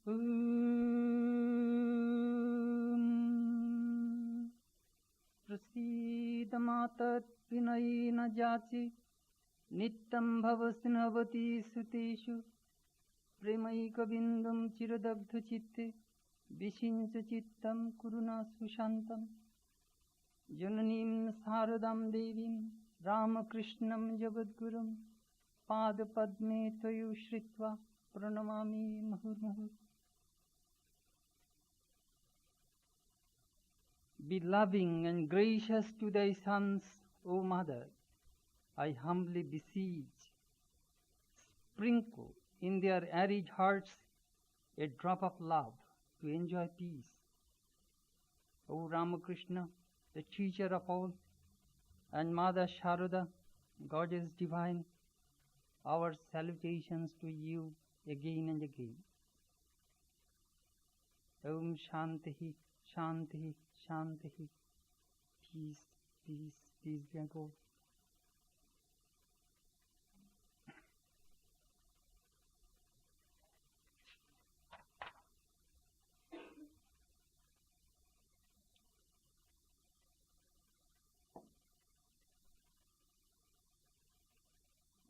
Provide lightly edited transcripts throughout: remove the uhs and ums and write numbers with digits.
Prasida matat vinayena jachi Nittam bhavasnavati suteshu Premaika bindam chiradagdha chitte Vishincha chittam kuruna sushantam Jananim saradam devim Ramakrishnam jagadgurum Padapadme tvayu shritva Pranamami mahurmuhur. Be loving and gracious to thy sons, O Mother, I humbly beseech. Sprinkle in their arid hearts a drop of love to enjoy peace. O Ramakrishna, the teacher of all, and Mother Sharada, Goddess divine, our salutations to you again and again. Om Shantihi, Shantihi, Shantihi. Peace, peace, peace be unto all.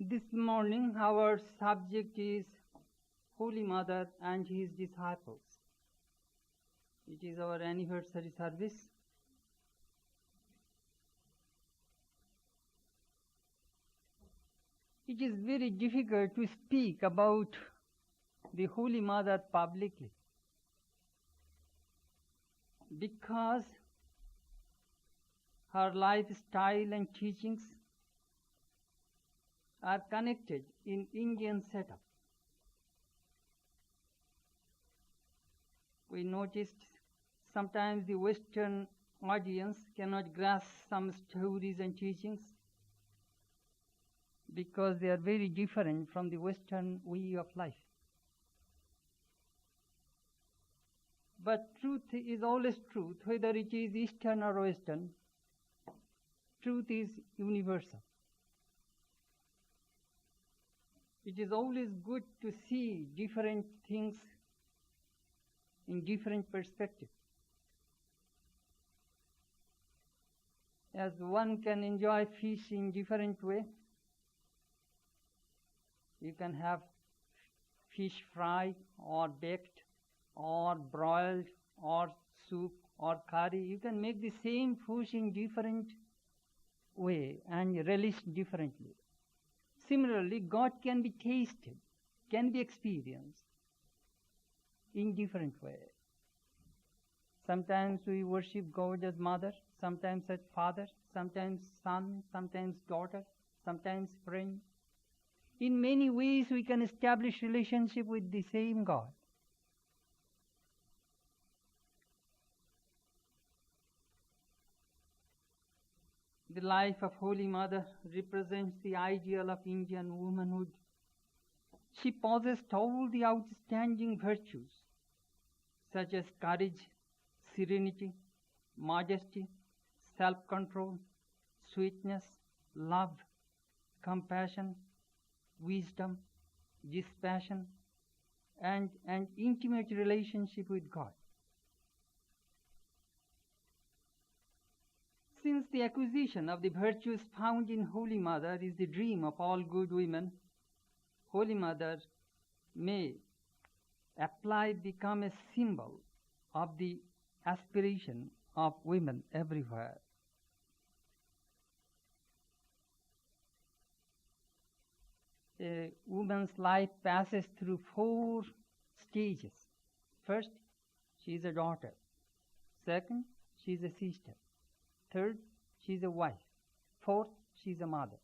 This morning our subject is Holy Mother and His disciples. It is our anniversary service. It is very difficult to speak about the Holy Mother publicly because her lifestyle and teachings are connected in Indian setup. We noticed sometimes the Western audience cannot grasp some stories and teachings because they are very different from the Western way of life. But truth is always truth, whether it is Eastern or Western. Truth is universal. It is always good to see different things in different perspectives. As one can enjoy fish in different way, you can have fish fry or baked or broiled or soup or curry. You can make the same fish in different way and relish differently. Similarly, God can be tasted, can be experienced in different ways. Sometimes we worship God as mother, sometimes as father, sometimes son, sometimes daughter, sometimes friend. In many ways we can establish relationship with the same God. The life of Holy Mother represents the ideal of Indian womanhood. She possessed all the outstanding virtues, such as courage, serenity, modesty, self-control, sweetness, love, compassion, wisdom, dispassion, and an intimate relationship with God. Since the acquisition of the virtues found in Holy Mother is the dream of all good women, Holy Mother may become a symbol of the aspiration of women everywhere. A woman's life passes through 4 stages. First, she is a daughter. Second, she is a sister. Third, she is a wife. Fourth, she is a mother.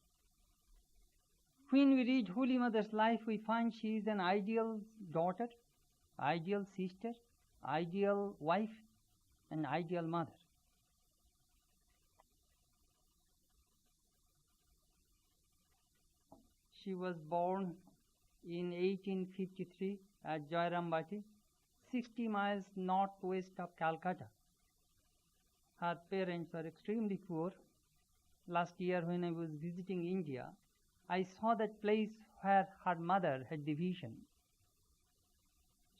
When we read Holy Mother's life, we find she is an ideal daughter, ideal sister, ideal wife, and ideal mother. She was born in 1853 at Jairambati, 60 miles northwest of Calcutta. Her parents were extremely poor. Last year when I was visiting India, I saw that place where her mother had the vision.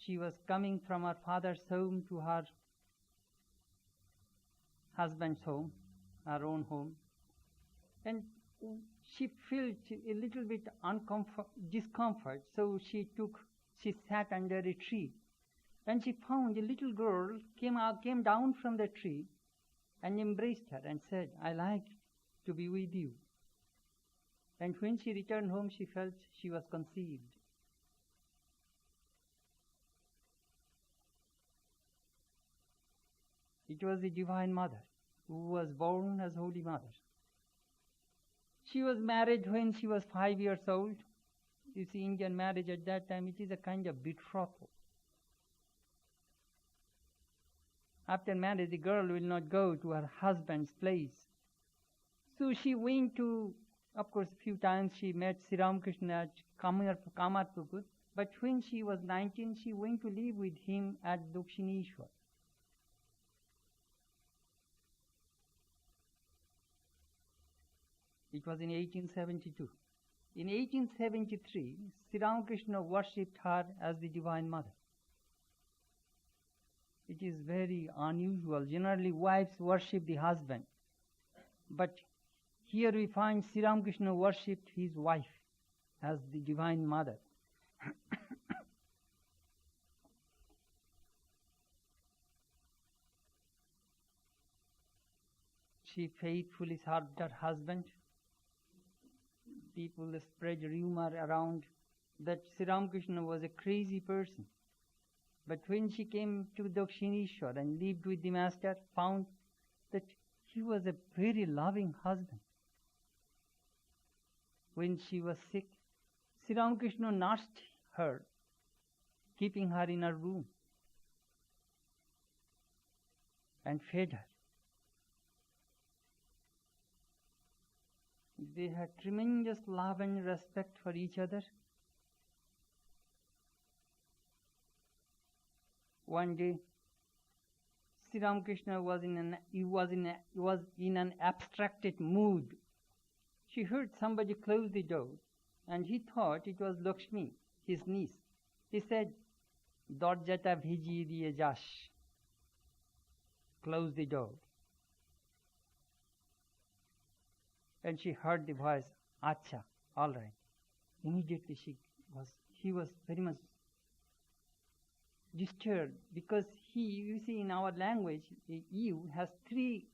She was coming from her father's home to her husband's home, her own home, and she felt a little bit discomfort, so she sat under a tree, and she found a little girl came down from the tree and embraced her and said, "I like to be with you." And when she returned home, she felt she was conceived. It was the Divine Mother who was born as Holy Mother. She was married when she was 5 years old. You see, Indian marriage at that time, it is a kind of betrothal. After marriage, the girl will not go to her husband's place. So she went to, of course, a few times she met Sri Ramakrishna at Kamarpukur, but when she was 19, she went to live with him at Dakshineshwar. It was in 1872. In 1873, Sri Ramakrishna worshipped her as the Divine Mother. It is very unusual. Generally, wives worship the husband. But here we find Sri Ramakrishna worshipped his wife as the Divine Mother. She faithfully served her husband. People spread rumor around that Sri Ramakrishna was a crazy person. But when she came to Dakshineshwar and lived with the master, found that he was a very loving husband. When she was sick, Sri Ramakrishna nursed her, keeping her in her room and fed her. They had tremendous love and respect for each other. One day, Sri Ramakrishna was in an abstracted mood. She heard somebody close the door, and he thought it was Lakshmi, his niece. He said, "Dorjata bhiji diye jas." Close the door. And she heard the voice, "Acha, all right." Immediately he was very much disturbed, because you see, in our language, you has three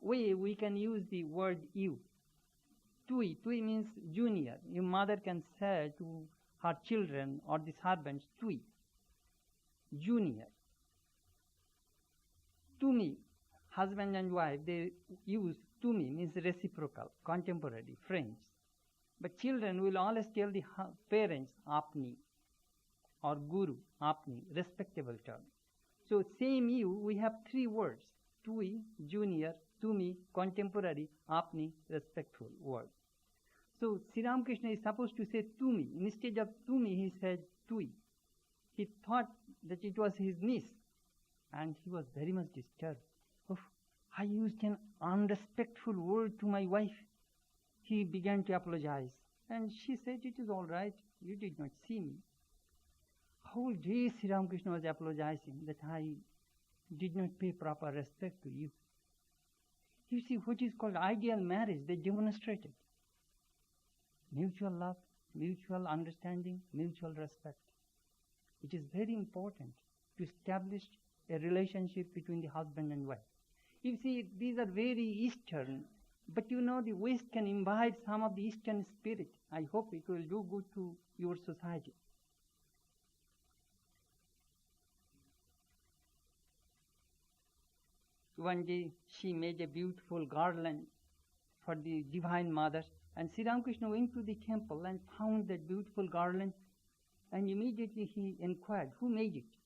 ways we can use the word you. Tui means junior. Your mother can say to her children or the servants, "Tui," junior. Tumi, husband and wife, they use tumi, means reciprocal, contemporary, friends. But children will always tell the parents, "Apni," or guru, apni, respectable term. So same you, we have three words: tui, junior; tumi, contemporary; apni, respectful word. So Sri Ramakrishna is supposed to say tumi. Instead of tumi, he said tui. He thought that it was his niece, and he was very much disturbed. "Oh, I used an unrespectful word to my wife." He began to apologize, and she said, "It is all right, you did not see me." Whole day Sri Ramakrishna was apologizing that I did not pay proper respect to you. You see, what is called ideal marriage, they demonstrated mutual love, mutual understanding, mutual respect. It is very important to establish a relationship between the husband and wife. You see, these are very Eastern, but you know, the West can imbibe some of the Eastern spirit. I hope it will do good to your society. One day she made a beautiful garland for the Divine Mother, and Sri Ramakrishna went to the temple and found that beautiful garland, and immediately he inquired, "Who made it?"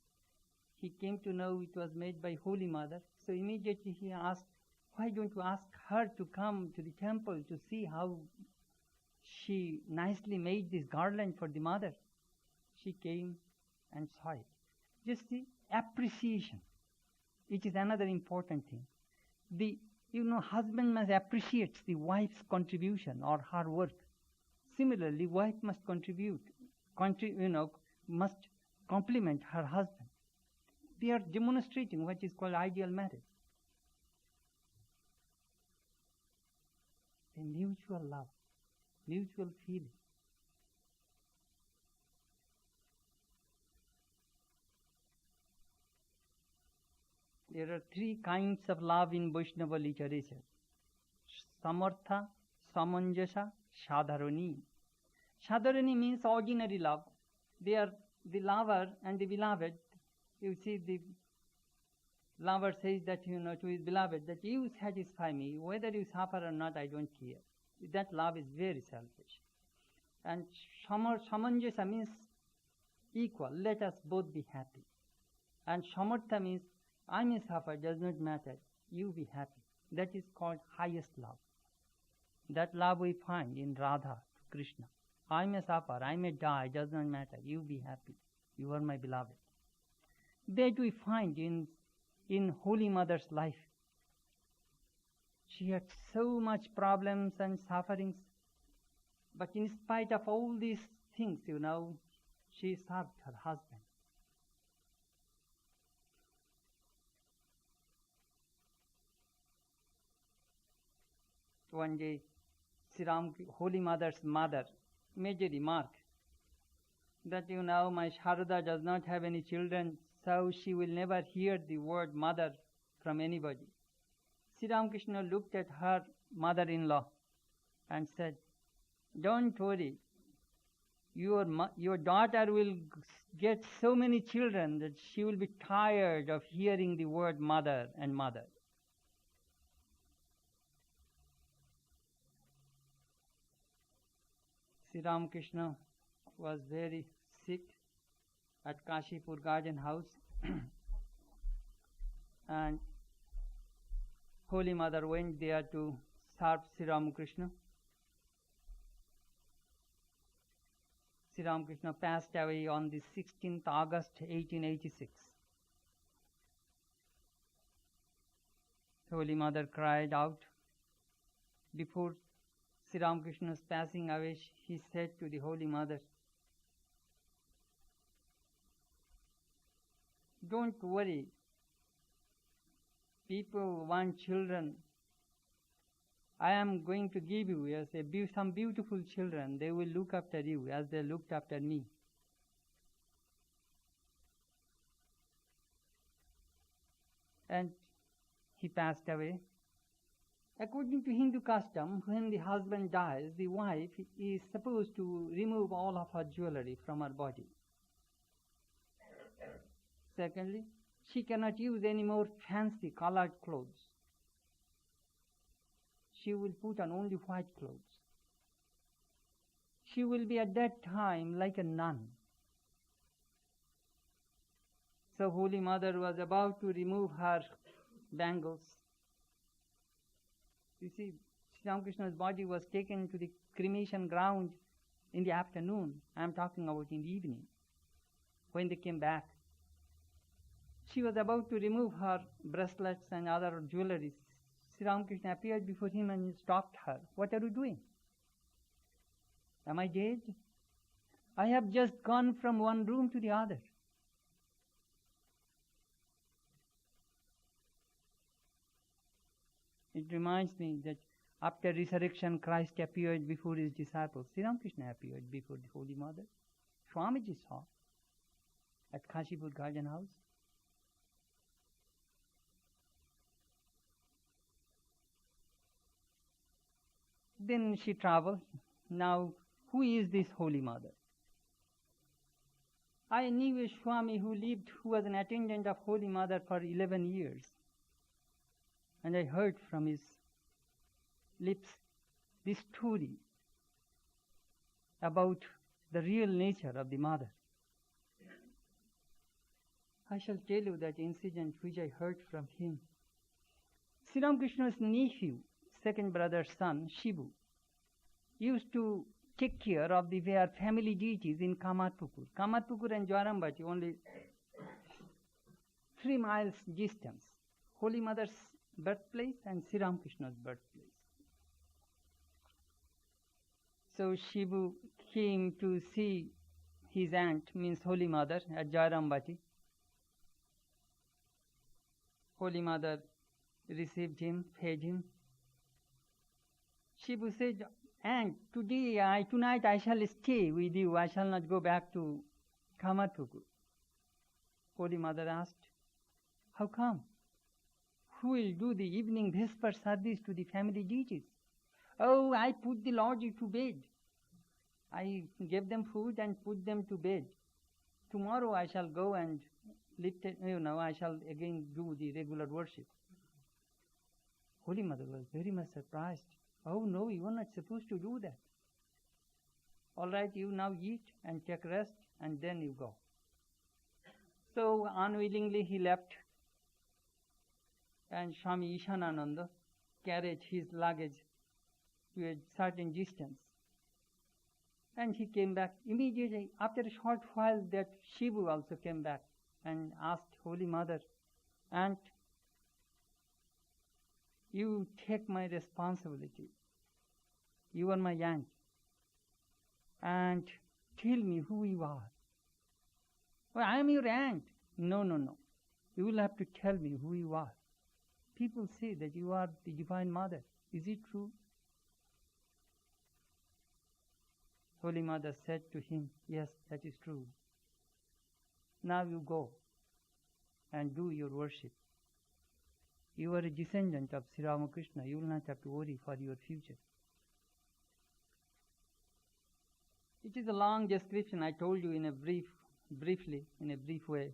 He came to know it was made by Holy Mother, so immediately he asked, "Why don't you ask her to come to the temple to see how she nicely made this garland for the Mother?" She came and saw it. Just the appreciation. It is another important thing. Husband must appreciate the wife's contribution or her work. Similarly, wife must must compliment her husband. They are demonstrating what is called ideal marriage. A mutual love, mutual feeling. There are three kinds of love in Vaishnava literature: Samartha, Samanjasa, Sadharani. Sadharani means ordinary love. They are the lover and the beloved. You see, the lover says that, to his beloved, that you satisfy me, whether you suffer or not, I don't care. That love is very selfish. And Samanjasa means equal, let us both be happy. And Samartha means I may suffer, does not matter, you be happy. That is called highest love. That love we find in Radha to Krishna. I may suffer, I may die, does not matter, you be happy. You are my beloved. That we find in Holy Mother's life. She had so much problems and sufferings, but in spite of all these things, she served her husband. One day, Holy Mother's mother made a remark that, my Sharada does not have any children, so she will never hear the word mother from anybody. Sri Ramakrishna looked at her mother-in-law and said, don't worry, your daughter will get so many children that she will be tired of hearing the word mother and mother. Sri Ramakrishna was very sick at Kashipur Garden House and Holy Mother went there to serve Sri Ramakrishna. Sri Ramakrishna passed away on the 16th August 1886. Holy Mother cried out. Before Sri Ramakrishna's passing away, he said to the Holy Mother, don't worry, people want children. I am going to give you some beautiful children. They will look after you as they looked after me. And he passed away. According to Hindu custom, when the husband dies, the wife is supposed to remove all of her jewelry from her body. Secondly, she cannot use any more fancy colored clothes. She will put on only white clothes. She will be at that time like a nun. So Holy Mother was about to remove her bangles. You see, Sri Ramakrishna's body was taken to the cremation ground in the afternoon. I am talking about in the evening. When they came back, she was about to remove her bracelets and other jewelry. Sri Ramakrishna appeared before him and stopped her. What are you doing? Am I dead? I have just gone from one room to the other. It reminds me that after resurrection, Christ appeared before his disciples. Sri Ramakrishna appeared before the Holy Mother. Swami saw at Kashipur Garden House. Then she traveled. Now, who is this Holy Mother? I knew a Swami who was an attendant of Holy Mother for 11 years. And I heard from his lips this story about the real nature of the Mother. I shall tell you that incident which I heard from him. Sri Ramakrishna's nephew, second brother's son, Shivu, used to take care of their family deities in Kamarpukur. Kamarpukur and Jwarambati, only 3 miles distance. Holy Mother's birthplace and Sri Ramakrishna's birthplace. So Shivu came to see his aunt, means Holy Mother, at Jairambati. Holy Mother received him, fed him. Shivu said, "Aunt, tonight I shall stay with you. I shall not go back to Kamathuku." Holy Mother asked, "How come? Who will do the evening vesper service to the family deities?" "Oh, I put the lodge to bed. I gave them food and put them to bed. Tomorrow I shall go and I shall again do the regular worship." Holy Mother was very much surprised. "Oh no, you are not supposed to do that. All right, you now eat and take rest and then you go." So unwillingly he left, and Swami Chetanananda carried his luggage to a certain distance. And he came back immediately. After a short while, that Shivu also came back and asked Holy Mother, "Aunt, you take my responsibility. You are my aunt. And tell me who you are." "Well, I am your aunt." No. You will have to tell me who you are. People say that you are the Divine Mother. Is it true? Holy Mother said to him, "Yes, that is true. Now you go and do your worship. You are a descendant of Sri Ramakrishna. You will not have to worry for your future." It is a long description. I told you in a brief way,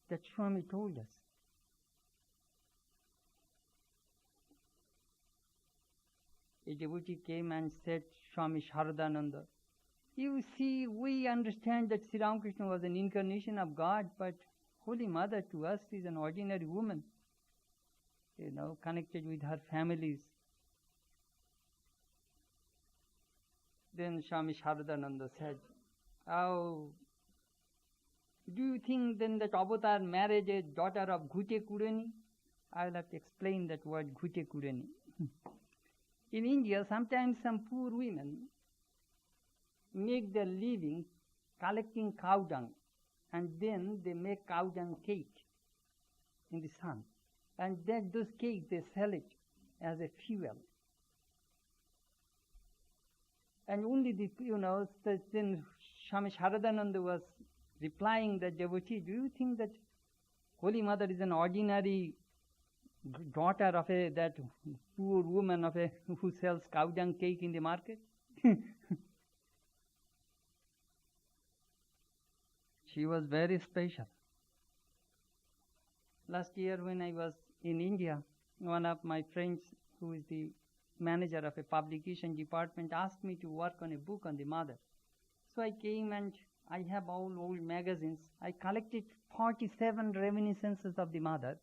that Swami told us. A devotee came and said, Swami Sharadananda, "You see, we understand that Sri Ramakrishna was an incarnation of God, but Holy Mother to us is an ordinary woman, connected with her families." Then Swami Sharadananda said, "Oh, do you think then that Avatar married a daughter of Ghute Kurani?" I will have to explain that word Ghute Kurani. In India, sometimes some poor women make their living collecting cow dung, and then they make cow dung cake in the sun. And then those cakes, they sell it as a fuel. And only then Swami Sharadananda was replying that devotee, "Do you think that Holy Mother is an ordinary daughter of that poor woman who sells cow dung cake in the market?" She was very special. Last year when I was in India, one of my friends who is the manager of a publication department asked me to work on a book on the mother. So I came and I have all old magazines. I collected 47 reminiscences of the mother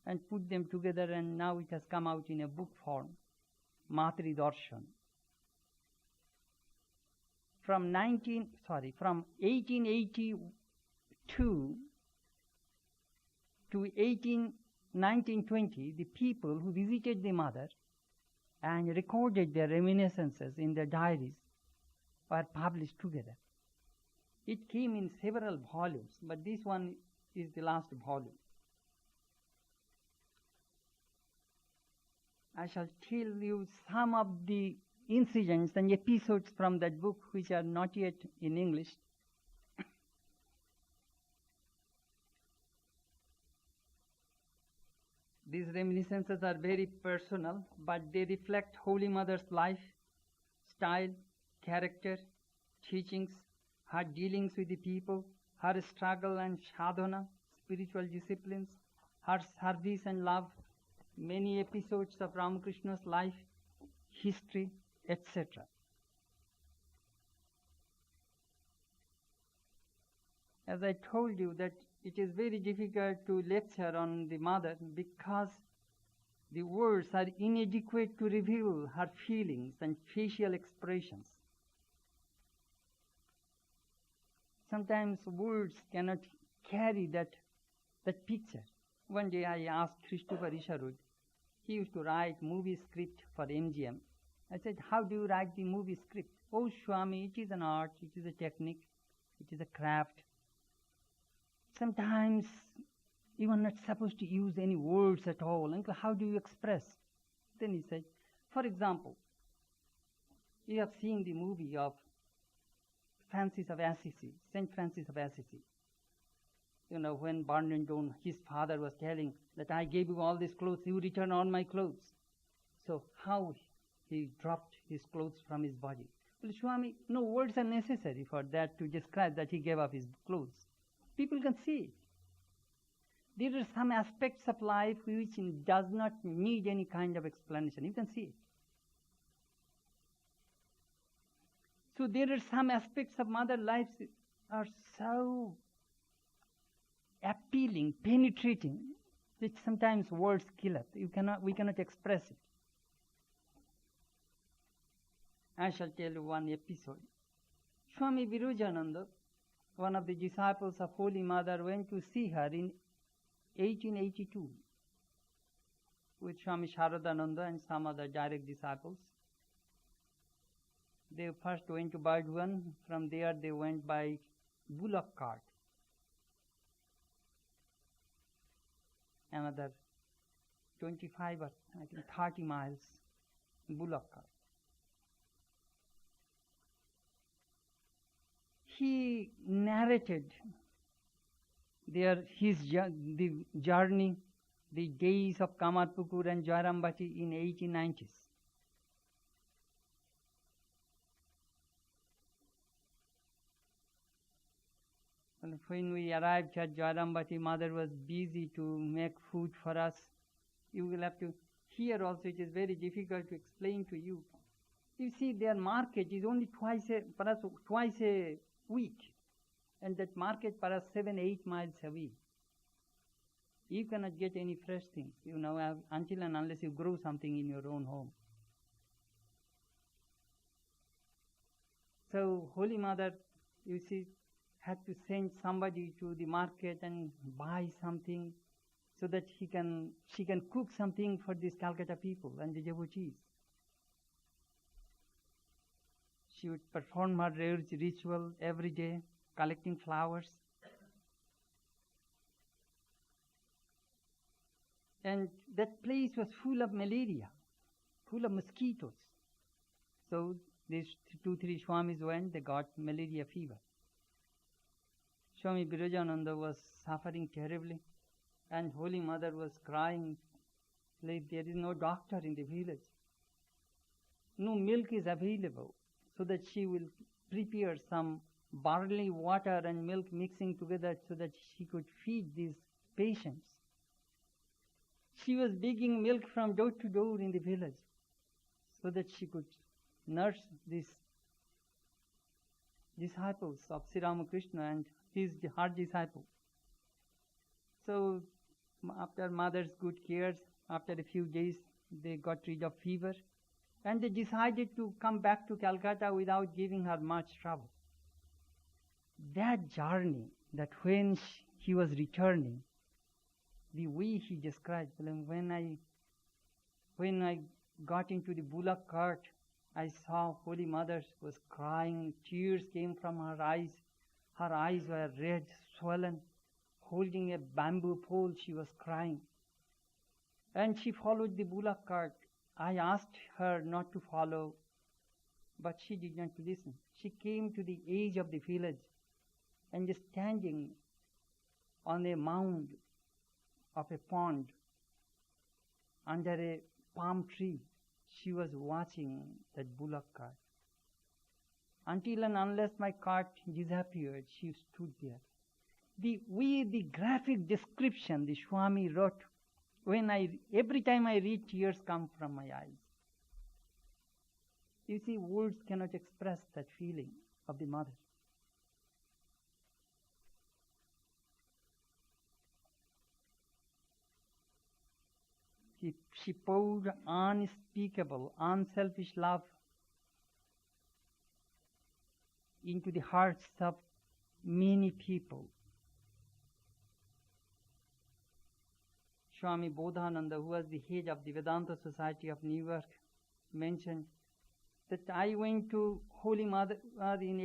and put them together, and now it has come out in a book form, Matri Darshan. From 1882 to 1920, the people who visited the mother and recorded their reminiscences in their diaries were published together. It came in several volumes, but this one is the last volume. I shall tell you some of the incidents and episodes from that book which are not yet in English. These reminiscences are very personal, but they reflect Holy Mother's life, style, character, teachings, her dealings with the people, her struggle and sadhana, spiritual disciplines, her service and love, many episodes of Ramakrishna's life, history, etc. As I told you that it is very difficult to lecture on the mother because the words are inadequate to reveal her feelings and facial expressions. Sometimes words cannot carry that picture. One day I asked Christopher Isherwood, he used to write movie script for MGM, I said, how do you write the movie script? Oh, Swami, it is an art, it is a technique, it is a craft. Sometimes you are not supposed to use any words at all. Uncle, how do you express? Then he said, for example, you have seen the movie of Francis of Assisi, Saint Francis of Assisi. You know, when Barnum Jones, his father was telling that I gave you all these clothes, you return all my clothes. So how he dropped his clothes from his body. Well, Swami, no words are necessary for that to describe that he gave up his clothes. People can see it. There are some aspects of life which does not need any kind of explanation. You can see it. So there are some aspects of mother life are so appealing, penetrating, that sometimes words kill us. We cannot express it. I shall tell you one episode. Swami Virajananda, one of the disciples of Holy Mother, went to see her in 1882 with Swami Sharadananda and some other direct disciples. They first went to Bardwan. From there they went by bullock cart. Another 25 or I think 30 miles bullock cart. He narrated the journey, the days of Kamarpukur and Jairambati in 1890s. And when we arrived at Jairambati, Mother was busy to make food for us. You will have to hear also, it is very difficult to explain to you. You see, their market is only perhaps twice a week. And that market perhaps 7-8 miles away. You cannot get any fresh things, until and unless you grow something in your own home. So Holy Mother, you see, had to send somebody to the market and buy something so that she can cook something for these Calcutta people and the devotees. She would perform her ritual every day, collecting flowers. And that place was full of malaria, full of mosquitoes. So these 2-3 Swamis went, they got malaria fever. Swami Virajananda was suffering terribly, and Holy Mother was crying, like there is no doctor in the village. No milk is available, so that she will prepare some barley water and milk mixing together so that she could feed these patients. She was begging milk from door to door in the village so that she could nurse these disciples of Sri Ramakrishna and her disciples. So after Mother's good cares, after a few days they got rid of fever and they decided to come back to Calcutta without giving her much trouble. That journey, that when he was returning, the way he described, when I got into the bullock cart, I saw Holy Mother was crying, tears came from her eyes. Her eyes were red, swollen, holding a bamboo pole, she was crying. And she followed the bullock cart. I asked her not to follow, but she did not listen. She came to the edge of the village and just standing on a mound of a pond under a palm tree, she was watching that bullock cart. Until and unless my cart disappeared, she stood there. The graphic description the Swami wrote, every time I read, tears come from my eyes. You see, words cannot express that feeling of the mother. She poured unspeakable, unselfish love into the hearts of many people. Swami Bodhananda, who was the head of the Vedanta Society of New York, mentioned that I went to Holy Mother in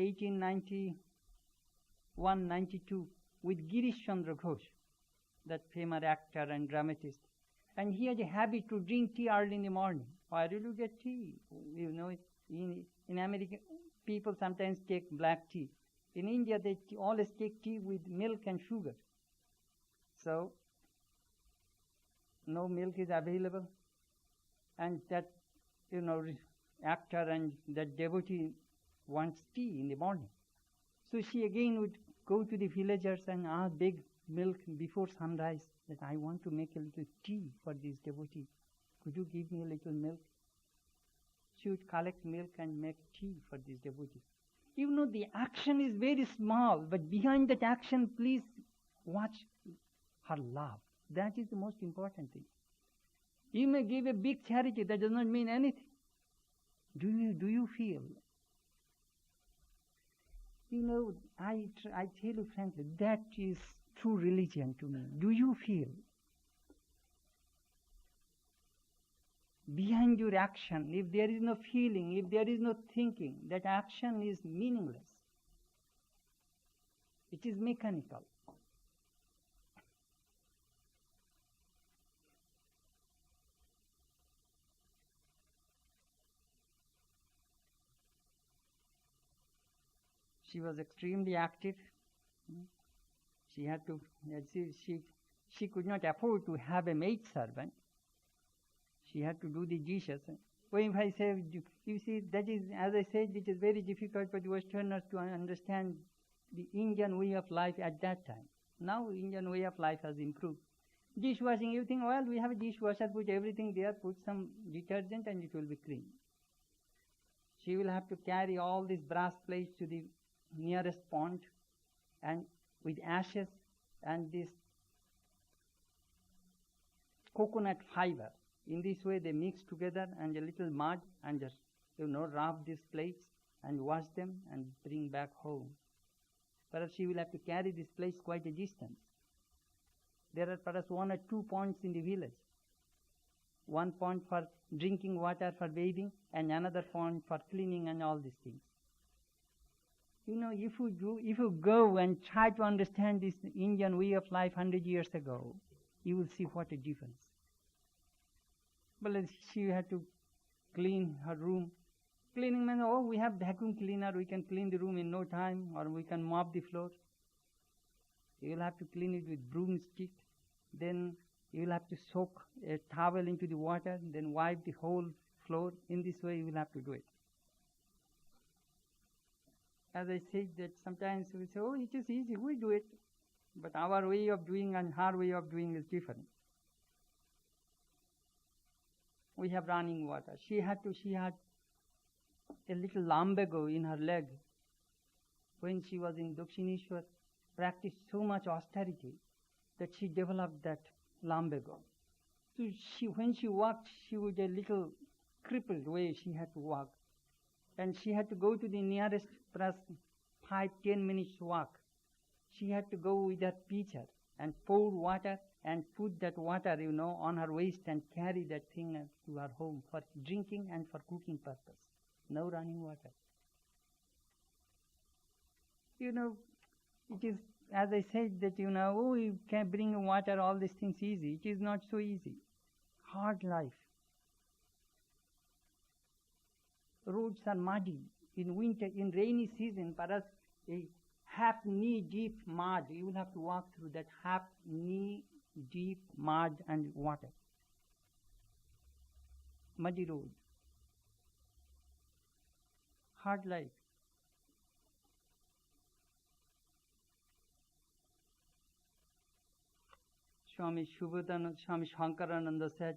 1891-92 with Girish Chandra Ghosh, that famous actor and dramatist. And he had a habit to drink tea early in the morning. Why do you get tea? You know, in America, people sometimes take black tea. In India, they always take tea with milk and sugar. So, no milk is available. And that, you know, actor and that devotee wants tea in the morning. So she again would go to the villagers and beg milk before sunrise, that I want to make a little tea for this devotee. Could you give me a little milk? She would collect milk and make tea for this devotee. You know, the action is very small, but behind that action, please watch her love. That is the most important thing. You may give a big charity, that does not mean anything. Do you feel? You know, I tell you frankly, that is true religion to me. Do you feel? Behind your action, if there is no feeling, if there is no thinking, that action is meaningless. It is mechanical. She was extremely active. She had to, she could not afford to have a maid servant. She had to do the dishes. When I say, you see, that is, as I said, it is very difficult for the Westerners to understand the Indian way of life at that time. Now, Indian way of life has improved. Dishwashing, you think, well, we have a dishwasher, put everything there, put some detergent, and it will be clean. She will have to carry all these brass plates to the nearest pond, and with ashes and this coconut fiber. In this way they mix together and a little mud and just, rub these plates and wash them and bring back home. Perhaps she will have to carry these plates quite a distance. There are perhaps 1 or 2 ponds in the village. One pond for drinking water for bathing and another pond for cleaning and all these things. You know, if you go and try to understand this Indian way of life 100 years ago, you will see what a difference. But she had to clean her room. Cleaning means, we have vacuum cleaner, we can clean the room in no time, or we can mop the floor. You will have to clean it with broomstick. Then you will have to soak a towel into the water, then wipe the whole floor. In this way you will have to do it. As I said, that sometimes we say, it is easy, we do it. But our way of doing and her way of doing is different. We have running water. She had a little lumbago in her leg. When she was in Dakshineshwar, practiced so much austerity that she developed that lumbago. So when she walked, she was a little crippled way she had to walk. And she had to go to the nearest, perhaps 5-10 minutes walk. She had to go with that pitcher and pour water and put that water, on her waist and carry that thing to her home for drinking and for cooking purpose. No running water. It is, as I said, that, you can bring water, all these things easy. It is not so easy. Hard life. Roads are muddy. In winter, in rainy season, perhaps a half knee deep mud. You will have to walk through that half knee deep mud and water. Muddy road. Hard life. Swami Shankarananda said,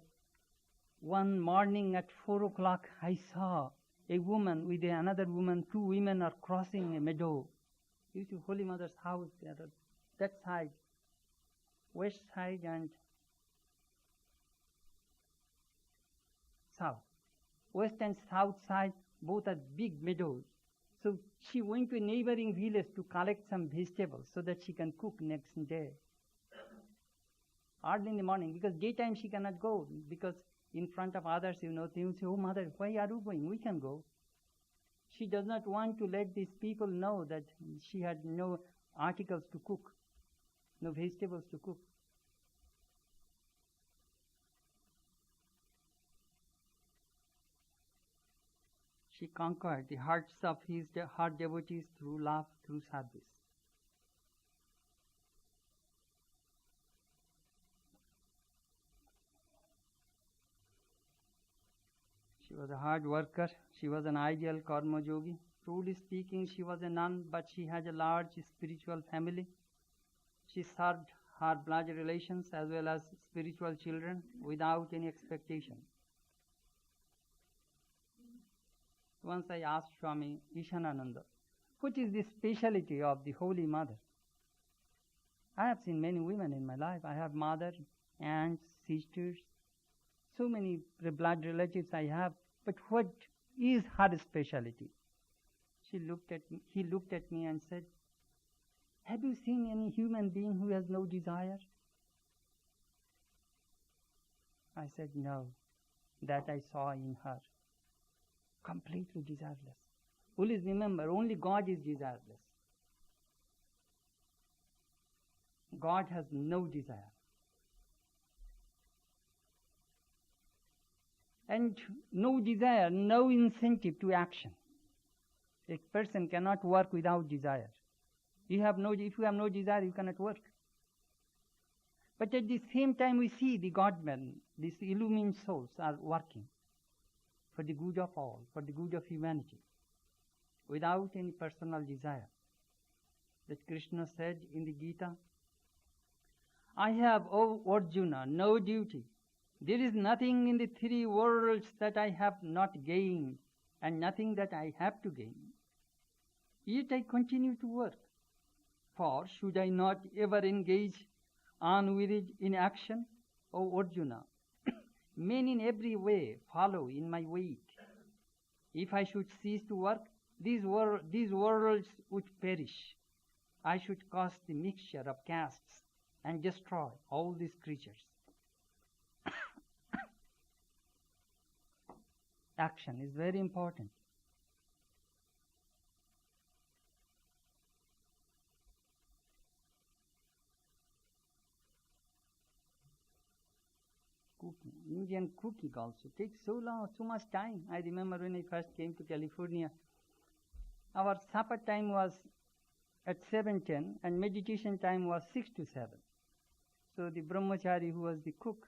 one morning at 4 o'clock I saw a woman with another woman, 2 women are crossing a meadow. You see Holy Mother's house there, that side, west side and south. West and south side, both are big meadows. So she went to a neighboring village to collect some vegetables so that she can cook next day. Early in the morning, because daytime she cannot go, because in front of others, they will say, oh mother, why are you going? We can go. she does not want to let these people know that she had no articles to cook, no vegetables to cook. She conquered the hearts of her devotees through love, through service. She was a hard worker. She was an ideal karma yogi. Truly speaking, she was a nun, but she had a large spiritual family. She served her blood relations as well as spiritual children without any expectation. Once I asked Swami Chetanananda, what is the speciality of the Holy Mother? I have seen many women in my life. I have mother, aunts, sisters, so many blood relatives I have. But what is her speciality? He looked at me and said, have you seen any human being who has no desire? I said, no, that I saw in her. Completely desireless. Always remember, only God is desireless. God has no desire. And no desire, no incentive to action. A person cannot work without desire. If you have no desire, you cannot work. But at the same time, we see the God-men, these illumined souls are working for the good of all, for the good of humanity, without any personal desire. That Krishna said in the Gita, I have, O Arjuna, no duty. There is nothing in the three worlds that I have not gained, and nothing that I have to gain. Yet I continue to work. For should I not ever engage unwearied in action? O Arjuna, men in every way follow in my wake. If I should cease to work, these worlds would perish. I should cause the mixture of castes and destroy all these creatures. Action is very important. Cooking. Indian cooking also takes so much time. I remember when I first came to California, our supper time was at 7:10 and meditation time was 6 to 7. So the brahmachari who was the cook,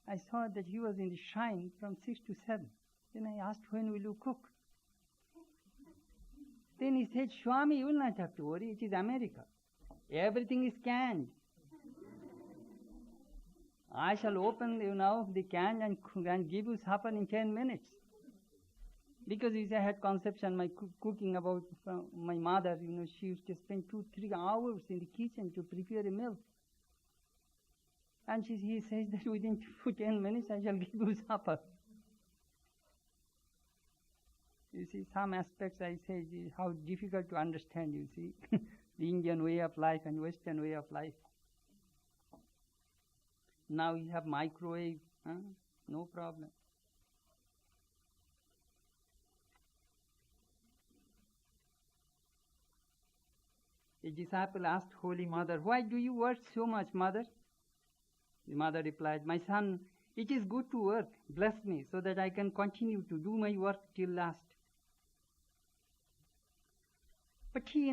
I saw that he was in the shrine from 6 to 7. Then I asked, when will you cook? Then he said, Swami, you will not have to worry, it is America. Everything is canned. I shall open, the can and give you supper in 10 minutes. Because I had conception, my cooking about my mother, she used to spend 2-3 hours in the kitchen to prepare a meal. And he says that within 10 minutes I shall give you supper. You see, some aspects I say how difficult to understand, you see, the Indian way of life and Western way of life. Now you have microwave, no problem. A disciple asked Holy Mother, why do you work so much, Mother? The mother replied, my son, it is good to work. Bless me so that I can continue to do my work till last. But he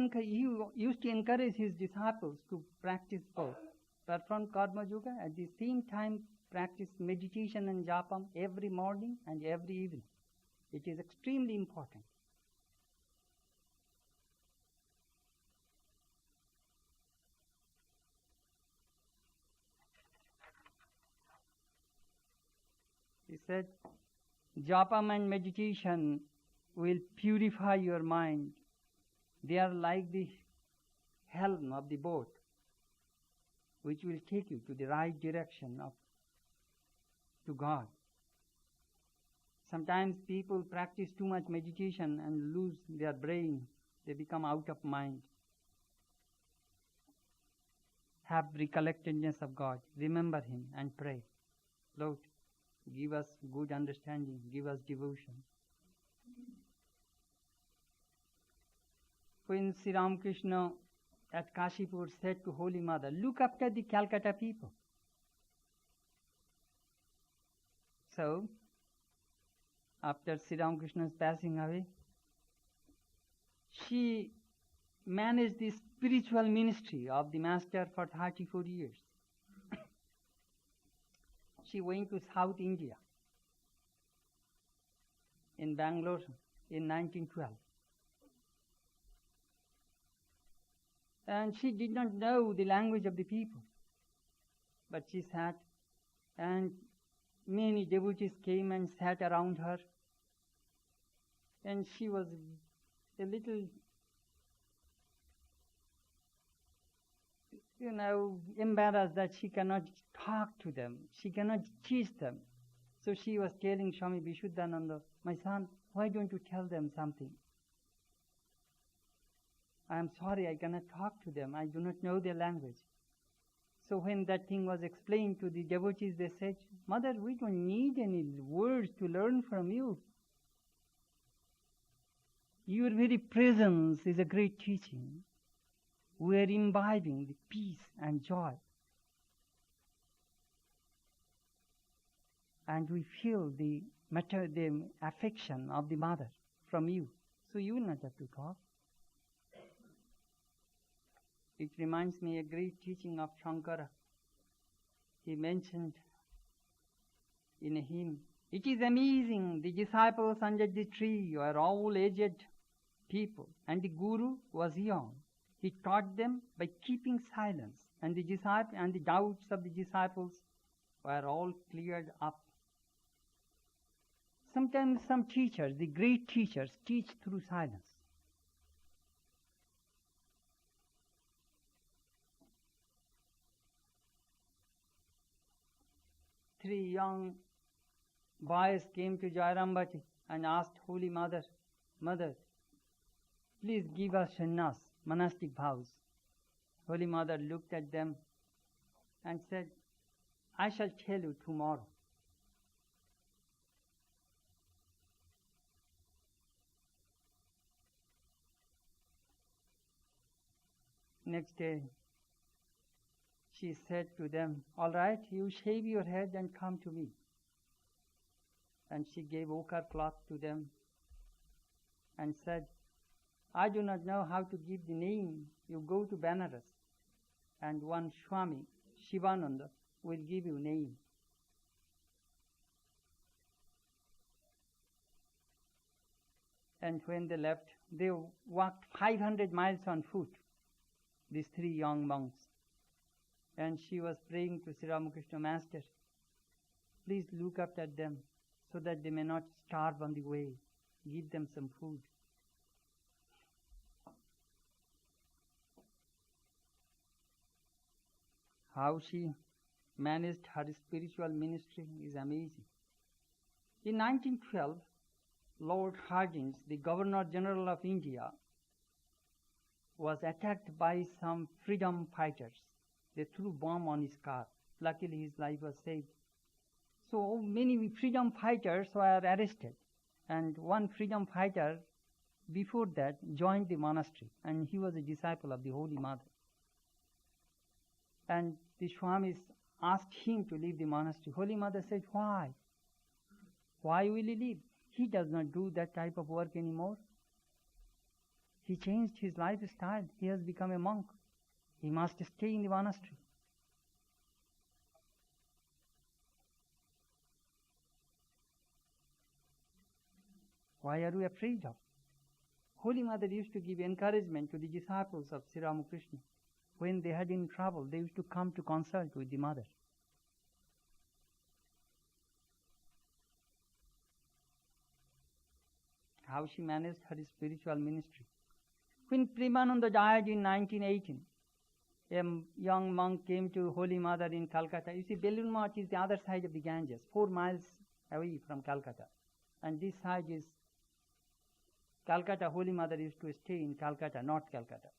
used to encourage his disciples to practice both. Perform karma yoga, at the same time practice meditation and japam every morning and every evening. It is extremely important. He said, japam and meditation will purify your mind. They are like the helm of the boat, which will take you to the right direction to God. Sometimes people practice too much meditation and lose their brain. They become out of mind. Have recollectedness of God. Remember Him and pray. Lord, give us good understanding. Give us devotion. when Sri Ramakrishna at Kashipur said to Holy Mother, look after the Calcutta people. So, after Sri Ramakrishna's passing away, she managed the spiritual ministry of the Master for 34 years. She went to South India in Bangalore in 1912. And she did not know the language of the people. But she sat, and many devotees came and sat around her. And she was a little, embarrassed that she cannot talk to them. She cannot teach them. So she was telling Swami Vishuddhananda, my son, why don't you tell them something? I am sorry, I cannot talk to them. I do not know their language. So when that thing was explained to the devotees, they said, Mother, we don't need any words to learn from you. Your very presence is a great teaching. We are imbibing the peace and joy. And we feel the affection of the mother from you. So you will not have to talk. It reminds me a great teaching of Shankara. He mentioned in a hymn, it is amazing, the disciples under the tree were all aged people, and the Guru was young. He taught them by keeping silence, and the doubts of the disciples were all cleared up. Sometimes some teachers, the great teachers, teach through silence. Three young boys came to Jairambati and asked Holy Mother, Mother, please give us sannyas, monastic vows. Holy Mother looked at them and said, I shall tell you tomorrow. Next day, she said to them, all right, you shave your head and come to me. And she gave ochre cloth to them and said, I do not know how to give the name. You go to Benares, and one Swami, Shivananda, will give you name. And when they left, they walked 500 miles on foot, these three young monks. And she was praying to Sri Ramakrishna Master, please look after them so that they may not starve on the way. Give them some food. How she managed her spiritual ministry is amazing. In 1912, Lord Hardinge, the Governor General of India, was attacked by some freedom fighters. They threw bomb on his car. Luckily, his life was saved. So many freedom fighters were arrested. And one freedom fighter, before that, joined the monastery. And he was a disciple of the Holy Mother. And the Swamis asked him to leave the monastery. Holy Mother said, why? Why will he leave? He does not do that type of work anymore. He changed his lifestyle. He has become a monk. He must stay in the monastery. Why are we afraid of? Holy Mother used to give encouragement to the disciples of Sri Ramakrishna. When they had any trouble, they used to come to consult with the mother. How she managed her spiritual ministry. When Premananda died in 1918, a young monk came to Holy Mother in Calcutta. You see, Belur Math is the other side of the Ganges, 4 miles away from Calcutta. And this side is Calcutta. Holy Mother used to stay in Calcutta, North Calcutta.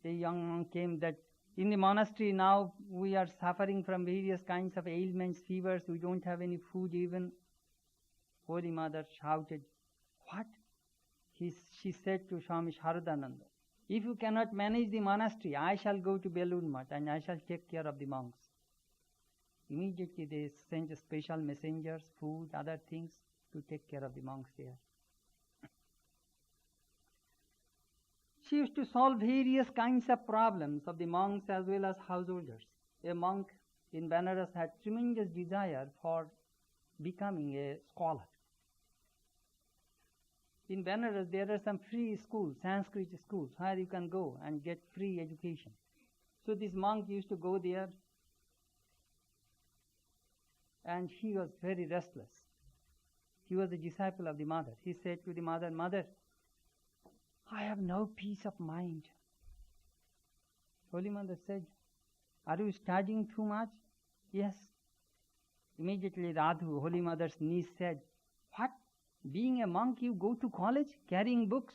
A young monk came that in the monastery now we are suffering from various kinds of ailments, fevers, we don't have any food even. Holy Mother shouted, "What?" She said to Swami Sharadananda, "If you cannot manage the monastery, I shall go to Belur Math and I shall take care of the monks." Immediately they sent special messengers, food, other things to take care of the monks there. She used to solve various kinds of problems of the monks as well as householders. A monk in Benares had tremendous desire for becoming a scholar. In Benares there are some free schools, Sanskrit schools, where you can go and get free education. So this monk used to go there, and he was very restless. He was a disciple of the mother. He said to the mother, "Mother, I have no peace of mind." Holy Mother said, "Are you studying too much?" "Yes." Immediately Radhu, Holy Mother's niece, said, "What? Being a monk you go to college carrying books?"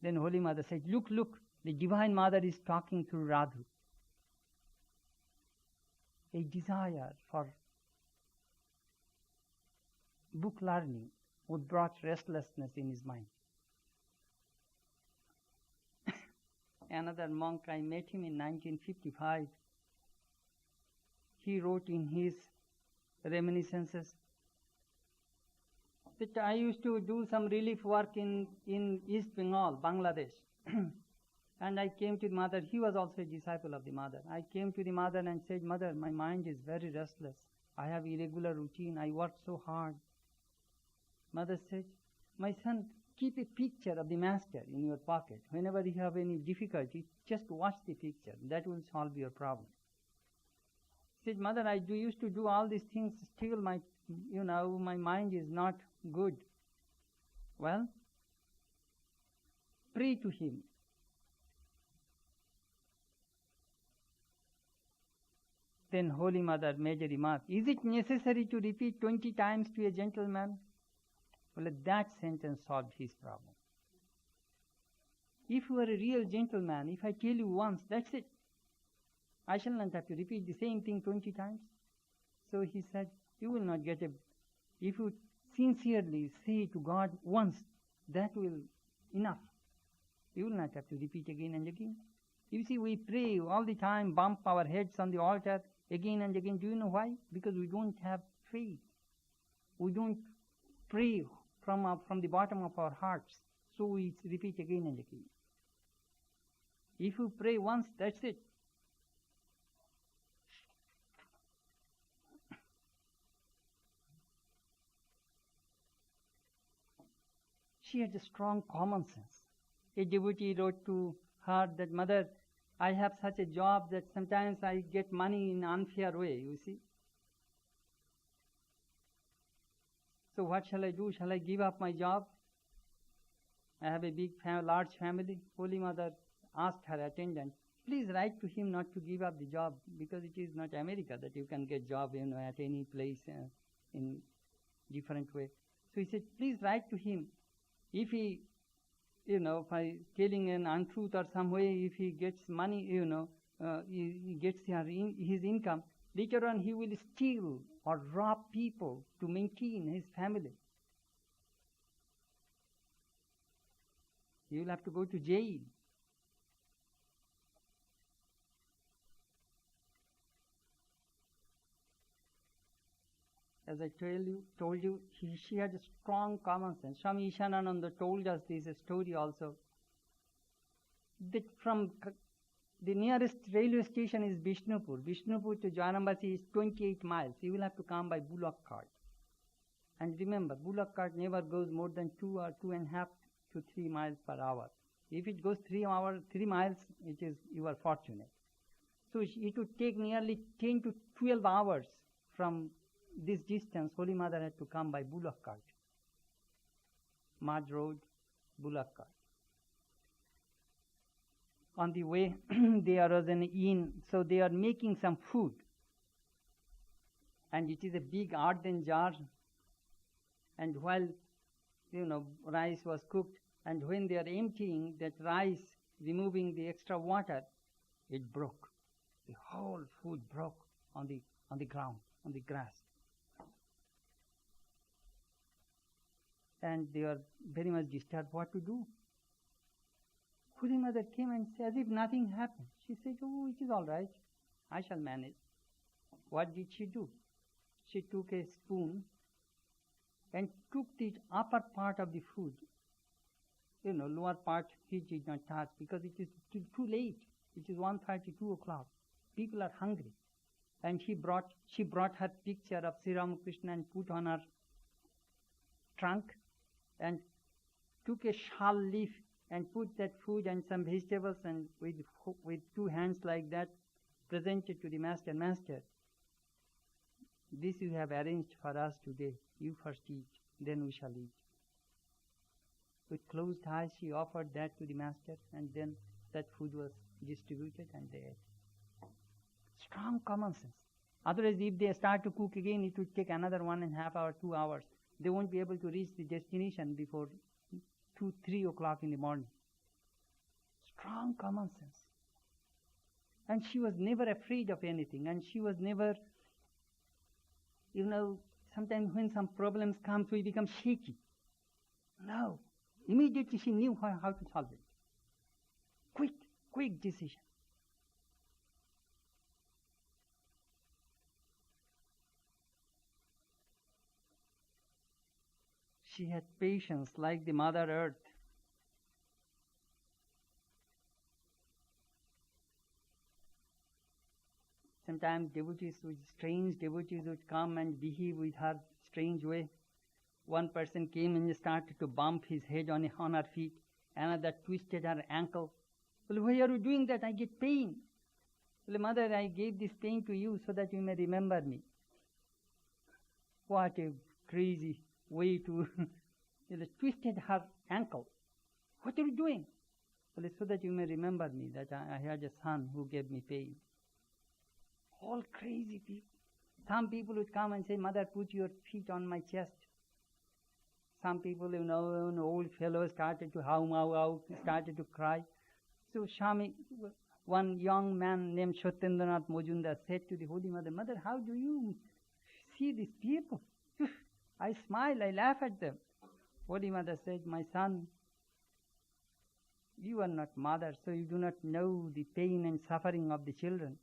Then Holy Mother said, Look, the Divine Mother is talking through Radhu." A desire for book learning would brought restlessness in his mind. Another monk, I met him in 1955. He wrote in his reminiscences that I used to do some relief work in East Bengal, Bangladesh. And I came to the mother. He was also a disciple of the mother. I came to the mother and said, "Mother, my mind is very restless. I have irregular routine. I work so hard." Mother said, "My son, keep a picture of the master in your pocket. Whenever you have any difficulty, just watch the picture. That will solve your problem." He said, "Mother, I used to do all these things. Still my mind is not good." "Well, pray to him." Then Holy Mother made a remark, "Is it necessary to repeat 20 times to a gentleman?" Well, that sentence solved his problem. If you are a real gentleman, if I tell you once, that's it. I shall not have to repeat the same thing 20 times. So he said, "You will not get if you sincerely say to God once, that will enough. You will not have to repeat again and again." You see, we pray all the time, bump our heads on the altar again and again. Do you know why? Because we don't have faith. We don't pray from the bottom of our hearts. So we repeat again and again. If you pray once, that's it. She had a strong common sense. A devotee wrote to her that, "Mother, I have such a job that sometimes I get money in an unfair way, you see. So what shall I do? Shall I give up my job? I have a large family." Holy Mother asked her attendant, "Please write to him not to give up the job, because it is not America that you can get job at any place in different way." So he said, "Please write to him. If he, by telling an untruth or some way, if he gets money, he gets his income, later on he will steal or rob people to maintain his family. He will have to go to jail." As I told you, she had a strong common sense. Swami Chetanananda told us this story also, that from the nearest railway station is Bishnupur. Bishnupur to Janambasi is 28 miles. You will have to come by bullock cart. And remember, bullock cart never goes more than 2 or 2.5 to 3 miles per hour. If it goes 3 miles, you are fortunate. So it would take nearly 10 to 12 hours from this distance. Holy Mother had to come by bullock cart. Mud road, bullock cart. On the way, there was an inn, so they are making some food. And it is a big earthen jar. And while, rice was cooked, and when they are emptying that rice, removing the extra water, it broke. The whole food broke on the ground, on the grass. and they were very much disturbed what to do. Holy Mother came and said, as if nothing happened. She said, oh, it is all right. I shall manage. What did she do? She took a spoon and took the upper part of the food. Lower part he did not touch because it is too late. It is 1:30, 2 o'clock. People are hungry. And she brought her picture of Sri Ramakrishna and put on her trunk and took a shal leaf and put that food and some vegetables and with two hands like that presented to the master. Master, this you have arranged for us today. You first eat, then we shall eat. With closed eyes she offered that to the master, and then that food was distributed and they ate. Strong common sense. Otherwise, if they start to cook again, it would take another 1.5 hours, 2 hours. They won't be able to reach the destination before 2, 3 o'clock in the morning. Strong common sense. And she was never afraid of anything, and she was never, sometimes when some problems come, we become shaky. No. Immediately she knew how to solve it. Quick decision. She had patience like the Mother Earth. Sometimes strange devotees would come and behave with her strange way. One person came and started to bump his head on her feet. Another twisted her ankle. Well, why are you doing that? I get pain. Well, Mother, I gave this pain to you so that you may remember me. What a crazy way to twisted her ankle. What are you doing? Well, so that you may remember me, that I had a son who gave me pain. All crazy people. Some people would come and say, Mother, put your feet on my chest. Some people, an old fellow started to how, started to cry. So Swami, one young man named Chetanananda Mojumdar said to the Holy Mother, Mother, how do you see these people? I smile, I laugh at them. Holy Mother said, my son, you are not mother, so you do not know the pain and suffering of the children.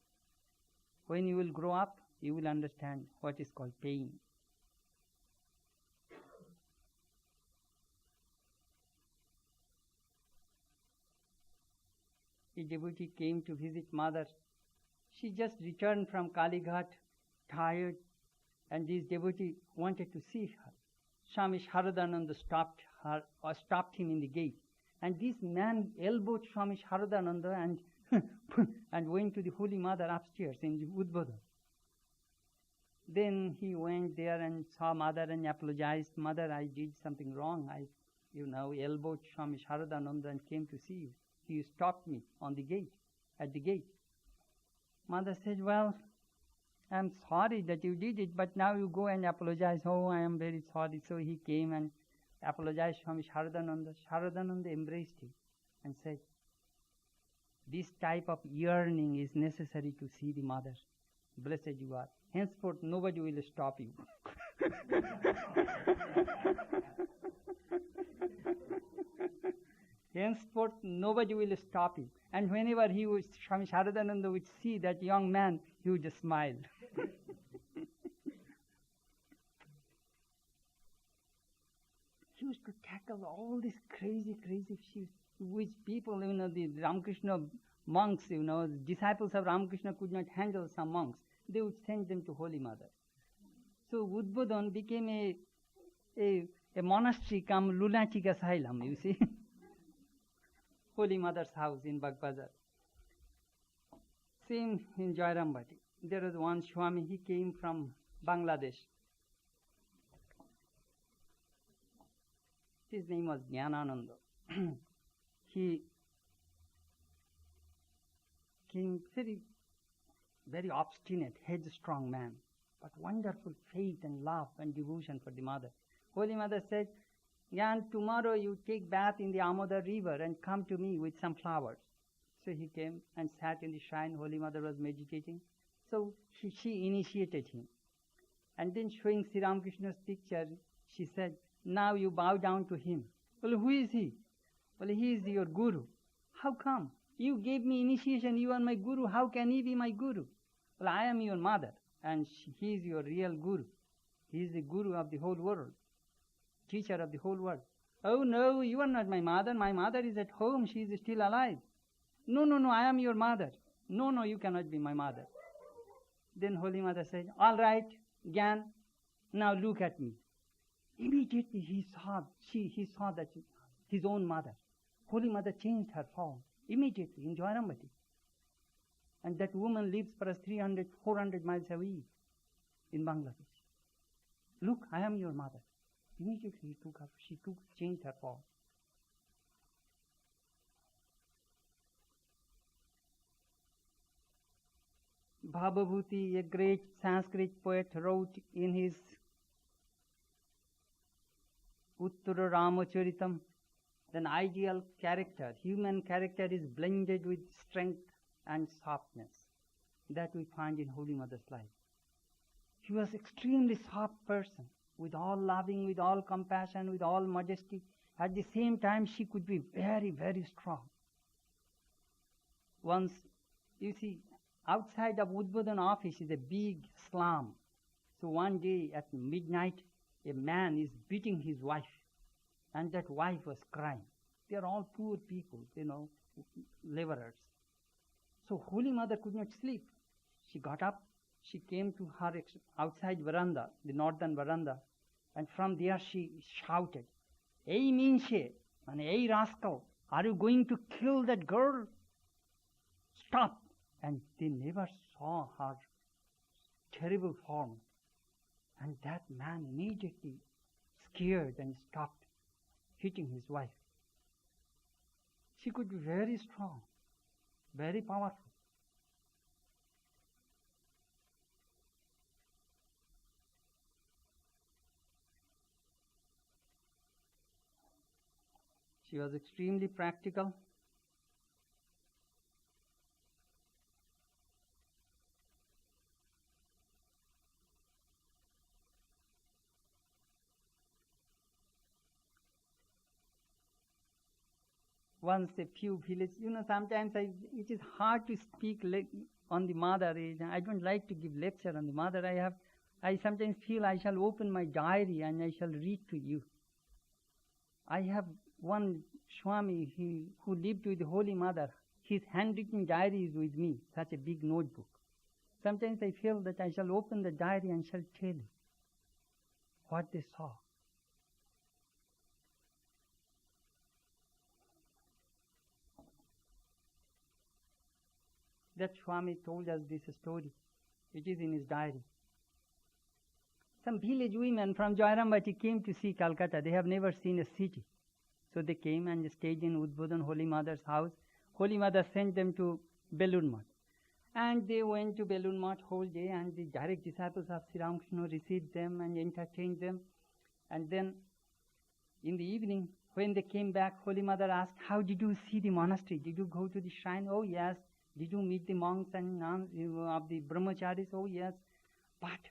When you will grow up, you will understand what is called pain. A devotee came to visit Mother. She just returned from Kalighat, tired, and this devotee wanted to see her. Swami Sharadananda stopped him in the gate. And this man elbowed Swami Sharadananda and went to the Holy Mother upstairs in the Udbodhan. Then he went there and saw Mother and apologized. Mother, I did something wrong. I elbowed Swami Sharadananda and came to see you. He stopped me at the gate. Mother said, well, I'm sorry that you did it, but now you go and apologize. Oh, I am very sorry. So he came and apologized to Swami Sharadananda. Sharadananda embraced him and said, this type of yearning is necessary to see the Mother. Blessed you are. Henceforth, nobody will stop you. Henceforth, nobody will stop him. And whenever Swami Sharadananda would see that young man, he would just smile. He used to tackle all these crazy issues which people, the Ramakrishna monks, disciples of Ramakrishna could not handle some monks. They would send them to Holy Mother. So Udbodhan became a monastery come lunatic asylum, you see. Holy Mother's house in Bagbazar. Same in Jairambati. There was one Swami, he came from Bangladesh. His name was Jnanananda. He came very obstinate, headstrong man, but wonderful faith and love and devotion for the Mother. Holy Mother said, Jan, tomorrow you take bath in the Amoda river and come to me with some flowers. So he came and sat in the shrine. Holy Mother was meditating. So she initiated him. And then showing Sri Ramakrishna's picture, she said, Now you bow down to him. Well, who is he? Well, he is your guru. How come? You gave me initiation, you are my guru. How can he be my guru? Well, I am your mother, and he is your real guru. He is the guru of the whole world, teacher of the whole world. Oh no, you are not my mother. My mother is at home. She is still alive. No, I am your mother. No, you cannot be my mother. Then Holy Mother said, all right, Gyan, now look at me. Immediately he saw that his own mother. Holy Mother changed her form immediately in Jairambati. And that woman lives for us 300, 400 miles away in Bangladesh. Look, I am your mother. Immediately she changed her form. Bhavabhuti, a great Sanskrit poet, wrote in his Uttara Ramacharitam, an ideal character, human character is blended with strength and softness. That we find in Holy Mother's life. She was extremely soft person, with all loving, with all compassion, with all majesty. At the same time, she could be very, very strong. Once, you see, outside of Udbodhan office is a big slum. So one day at midnight, a man is beating his wife, and that wife was crying. They are all poor people, laborers. So Holy Mother could not sleep. She got up, she came to her outside veranda, the northern veranda, and from there she shouted, "Hey Minshe, hey rascal, are you going to kill that girl? Stop!" And they never saw her terrible form. And that man immediately scared and stopped hitting his wife. She could be very strong, very powerful. She was extremely practical. Once a few villages, sometimes it is hard to speak on the mother. I don't like to give lecture on the mother. I sometimes feel I shall open my diary and I shall read to you. I have one Swami who lived with the Holy Mother. His handwritten diary is with me, such a big notebook. Sometimes I feel that I shall open the diary and shall tell you what they saw. That Swami told us this story. It is in his diary. Some village women from Jairambati came to see Calcutta. They have never seen a city. So they came and stayed in Udbodhan, Holy Mother's house. Holy Mother sent them to Belur Math. And they went to Belur Math whole day, and the direct disciples of Sri Ramakrishna received them and entertained them. And then in the evening, when they came back, Holy Mother asked, "How did you see the monastery? Did you go to the shrine?" "Oh yes." "Did you meet the monks and nuns of the brahmacharis?" "Oh yes." "But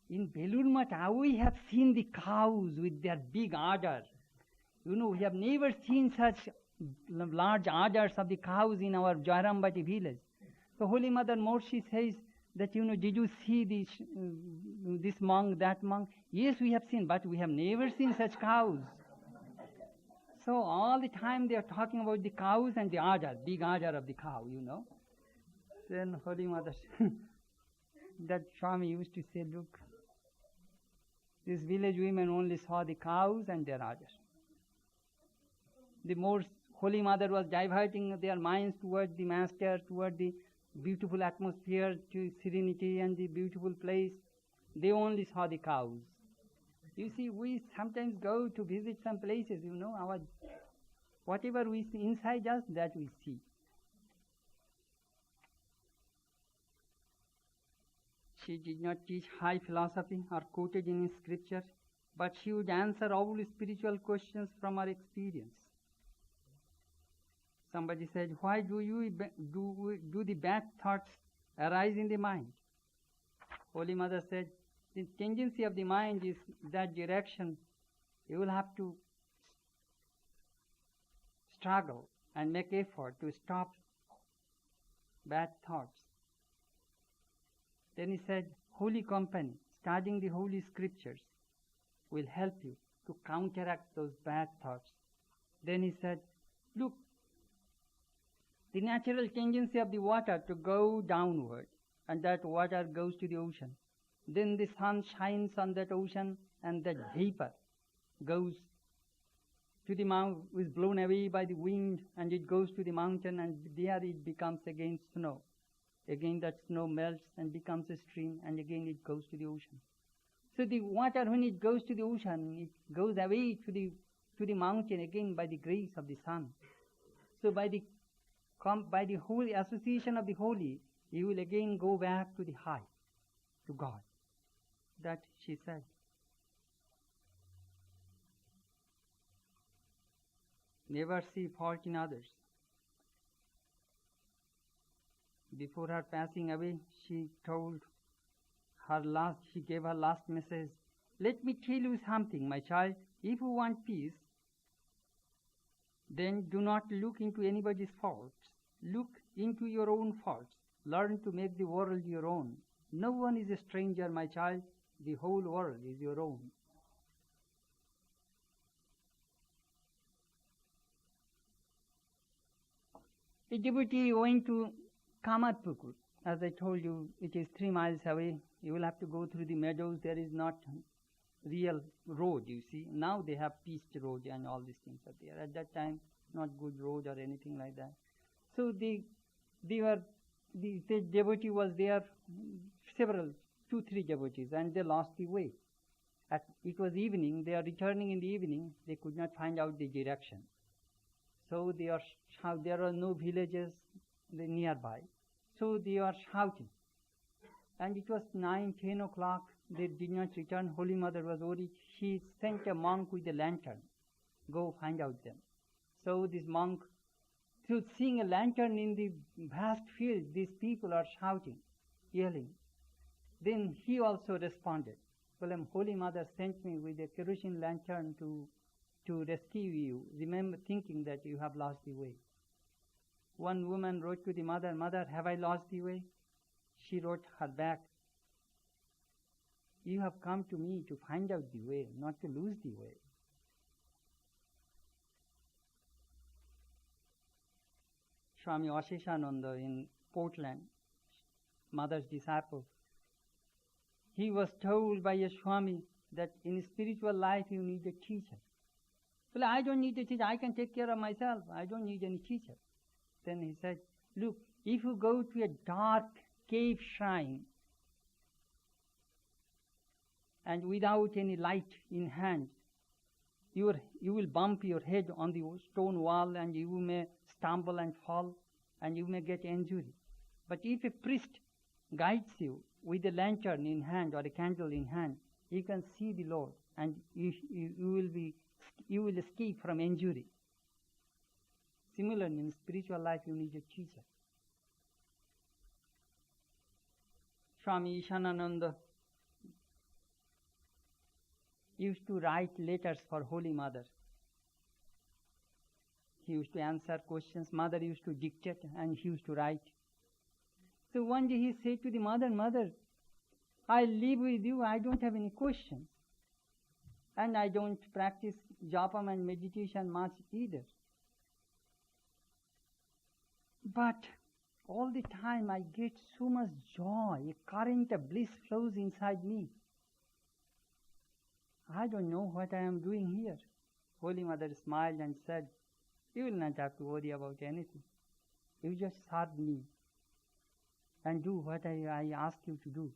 in Belur Math, we have seen the cows with their big udder. We have never seen such large udders of the cows in our Jairambati village." So Holy Mother Morsi says that, "Did you see this monk, that monk?" "Yes, we have seen, but we have never seen such cows." So all the time they are talking about the cows and the udder, big udder of the cow, Then Holy Mother, that Swami used to say, "Look, these village women only saw the cows and their udder." The more Holy Mother was diverting their minds toward the Master, toward the beautiful atmosphere, to serenity and the beautiful place, they only saw the cows. You see, we sometimes go to visit some places, whatever we see inside us, that we see. She did not teach high philosophy or quoted in scripture, but she would answer all spiritual questions from her experience. Somebody said, "Why do the bad thoughts arise in the mind?" Holy Mother said, "The tendency of the mind is that direction You will have to struggle and make effort to stop bad thoughts. Then he said, holy company, studying the holy scriptures will help you to counteract those bad thoughts. Then he said, look, the natural tendency of the water to go downward, and that water goes to the ocean. Then the sun shines on that ocean, and that vapor goes to the mountain, is blown away by the wind, and it goes to the mountain, and there it becomes again snow. Again that snow melts and becomes a stream, and again it goes to the ocean. So the water, when it goes to the ocean, it goes away to the mountain again by the grace of the sun. So by the holy association of the holy, you will again go back to the high, to God. That she said. Never see fault in others. Before her passing away, she gave her last message. Let me tell you something, my child. If you want peace, then do not look into anybody's faults. Look into your own faults. Learn to make the world your own. No one is a stranger, my child. The whole world is your own. A devotee went to Kamatpukur. As I told you, it is 3 miles away. You will have to go through the meadows. There is not real road, you see. Now they have paved road and all these things are there. At that time, not good road or anything like that. So the devotee was there, 2, 3 devotees, and they lost the way. It was evening. They are returning in the evening. They could not find out the direction. So there are no villages nearby. So they are shouting. And it was 9, 10 o'clock. They did not return. Holy Mother was worried. She sent a monk with a lantern. Go find out them. So this monk, through seeing a lantern in the vast field, these people are shouting, yelling. Then he also responded. Well, Holy Mother sent me with a kerosene lantern to rescue you. Remember, thinking that you have lost the way. One woman wrote to the mother, Mother, have I lost the way? She wrote her back, you have come to me to find out the way, not to lose the way. Swami Asheshananda in Portland, Mother's disciple, he was told by a Swami that in spiritual life you need a teacher. Well, I don't need a teacher. I can take care of myself. I don't need any teacher. Then he said, look, if you go to a dark cave shrine and without any light in hand, you will bump your head on the stone wall and you may stumble and fall and you may get injury. But if a priest guides you with a lantern in hand or a candle in hand, you can see the Lord and you will escape from injury. Similarly, in spiritual life, you need a teacher. Swami Chetanananda used to write letters for Holy Mother. He used to answer questions. Mother used to dictate and he used to write. So one day he said to the mother, Mother, I live with you. I don't have any questions. And I don't practice japam and meditation much either. But all the time I get so much joy, a current of bliss flows inside me. I don't know what I am doing here. Holy Mother smiled and said, you will not have to worry about anything. You just serve me and do what I ask you to do.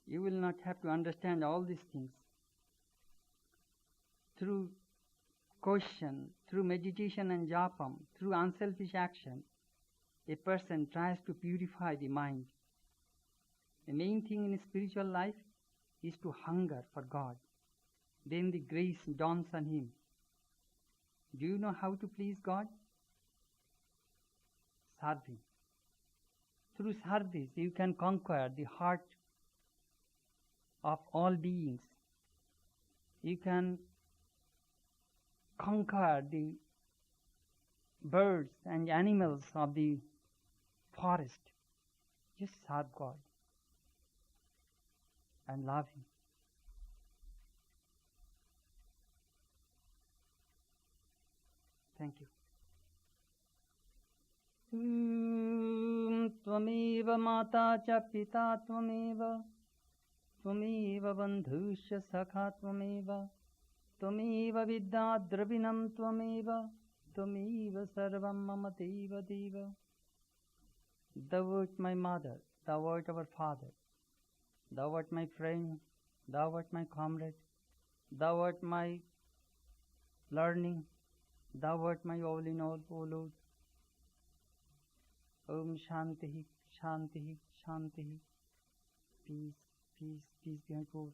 You will not have to understand all these things. Through question, through meditation and japam, through unselfish action, a person tries to purify the mind. The main thing in spiritual life is to hunger for God. Then the grace dawns on him. Do you know how to please God? Serve Him. Through service, you can conquer the heart of all beings. You can conquer the birds and animals of the forest. Just serve God and love Him. Thank you. Tvameva mata cha pita tvameva bandhusya sakha tvameva vidya dravinam tvameva sarvam mama deva deva. Thou art my mother, thou art our father, thou art my friend, thou art my comrade, thou art my learning, thou art my all in all, O Lord. Om Shanti, Shanti, Shanti. Peace, peace, peace be unto all.